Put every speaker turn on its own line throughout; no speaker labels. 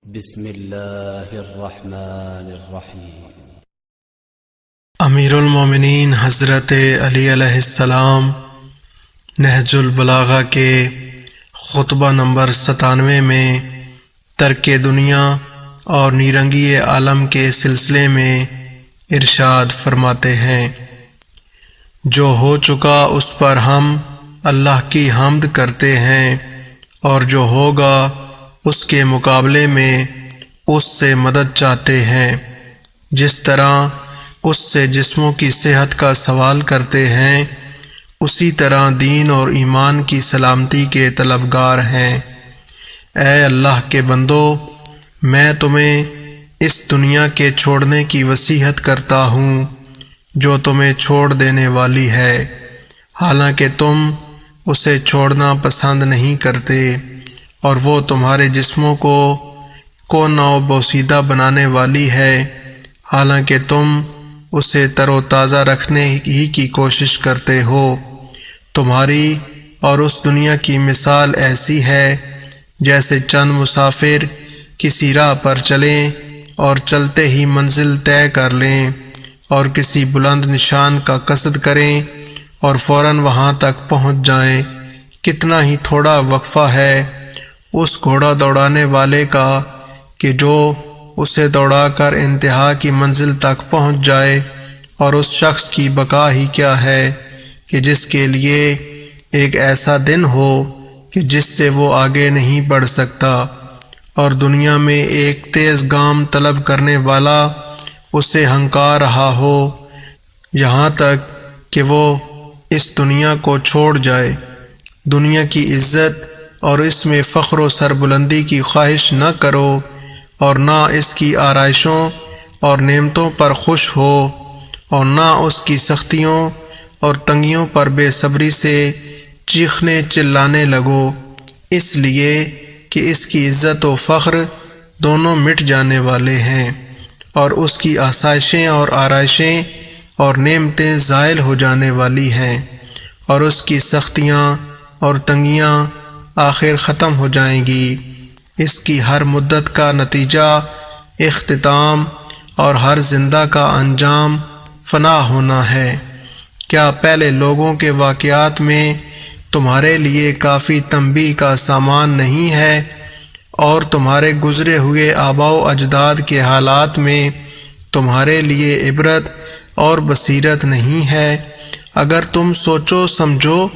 بسم اللہ الرحمن الرحیم۔
امیر المومنین حضرت علی علیہ السلام نہج البلاغہ کے خطبہ نمبر 97 میں ترک دنیا اور نیرنگی عالم کے سلسلے میں ارشاد فرماتے ہیں، جو ہو چکا اس پر ہم اللہ کی حمد کرتے ہیں، اور جو ہوگا اس کے مقابلے میں اس سے مدد چاہتے ہیں۔ جس طرح اس سے جسموں کی صحت کا سوال کرتے ہیں، اسی طرح دین اور ایمان کی سلامتی کے طلبگار ہیں۔ اے اللہ کے بندو، میں تمہیں اس دنیا کے چھوڑنے کی وصیت کرتا ہوں جو تمہیں چھوڑ دینے والی ہے، حالانکہ تم اسے چھوڑنا پسند نہیں کرتے، اور وہ تمہارے جسموں کو نو بوسیدہ بنانے والی ہے، حالانکہ تم اسے تر و تازہ رکھنے ہی کی کوشش کرتے ہو۔ تمہاری اور اس دنیا کی مثال ایسی ہے جیسے چند مسافر کسی راہ پر چلیں اور چلتے ہی منزل طے کر لیں، اور کسی بلند نشان کا قصد کریں اور فوراً وہاں تک پہنچ جائیں۔ کتنا ہی تھوڑا وقفہ ہے اس گھوڑا دوڑانے والے کا کہ جو اسے دوڑا کر انتہا کی منزل تک پہنچ جائے، اور اس شخص کی بقا ہی کیا ہے کہ جس کے لیے ایک ایسا دن ہو کہ جس سے وہ آگے نہیں بڑھ سکتا، اور دنیا میں ایک تیز گام طلب کرنے والا اسے ہنکار رہا ہو یہاں تک کہ وہ اس دنیا کو چھوڑ جائے۔ دنیا کی عزت اور اس میں فخر و سربلندی کی خواہش نہ کرو، اور نہ اس کی آرائشوں اور نعمتوں پر خوش ہو، اور نہ اس کی سختیوں اور تنگیوں پر بے صبری سے چیخنے چلانے لگو، اس لیے کہ اس کی عزت و فخر دونوں مٹ جانے والے ہیں، اور اس کی آسائشیں اور آرائشیں اور نعمتیں زائل ہو جانے والی ہیں، اور اس کی سختیاں اور تنگیاں آخر ختم ہو جائیں گی۔ اس کی ہر مدت کا نتیجہ اختتام اور ہر زندہ کا انجام فنا ہونا ہے۔ کیا پہلے لوگوں کے واقعات میں تمہارے لیے کافی تنبیہ کا سامان نہیں ہے، اور تمہارے گزرے ہوئے آباء و اجداد کے حالات میں تمہارے لیے عبرت اور بصیرت نہیں ہے؟ اگر تم سوچو سمجھو،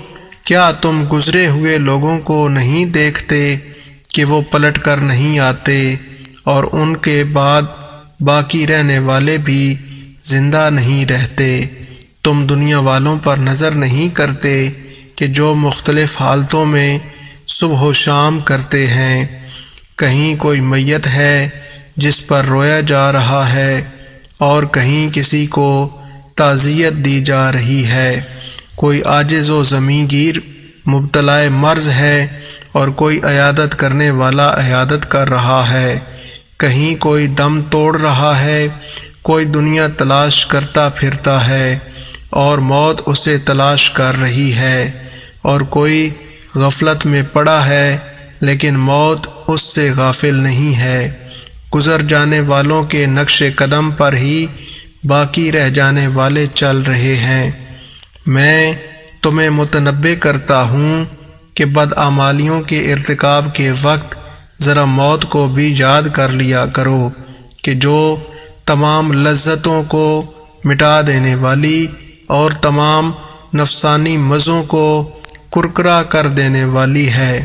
کیا تم گزرے ہوئے لوگوں کو نہیں دیکھتے کہ وہ پلٹ کر نہیں آتے، اور ان کے بعد باقی رہنے والے بھی زندہ نہیں رہتے؟ تم دنیا والوں پر نظر نہیں کرتے کہ جو مختلف حالتوں میں صبح و شام کرتے ہیں؟ کہیں کوئی میت ہے جس پر رویا جا رہا ہے، اور کہیں کسی کو تعزیت دی جا رہی ہے۔ کوئی عاجز و زمین گیر مبتلا مرض ہے، اور کوئی عیادت کرنے والا عیادت کر رہا ہے۔ کہیں کوئی دم توڑ رہا ہے، کوئی دنیا تلاش کرتا پھرتا ہے اور موت اسے تلاش کر رہی ہے، اور کوئی غفلت میں پڑا ہے لیکن موت اس سے غافل نہیں ہے۔ گزر جانے والوں کے نقش قدم پر ہی باقی رہ جانے والے چل رہے ہیں۔ میں تمہیں متنبہ کرتا ہوں کہ بدعمالیوں کے ارتکاب کے وقت ذرا موت کو بھی یاد کر لیا کرو، کہ جو تمام لذتوں کو مٹا دینے والی اور تمام نفسانی مزوں کو کرکرا کر دینے والی ہے۔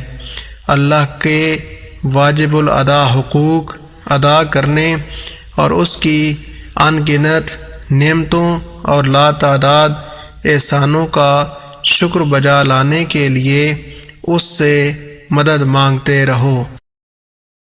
اللہ کے واجب الادا حقوق ادا کرنے اور اس کی ان گنت نعمتوں اور لاتعداد احسانوں کا شکر بجا لانے کے لیے اس سے مدد مانگتے رہو۔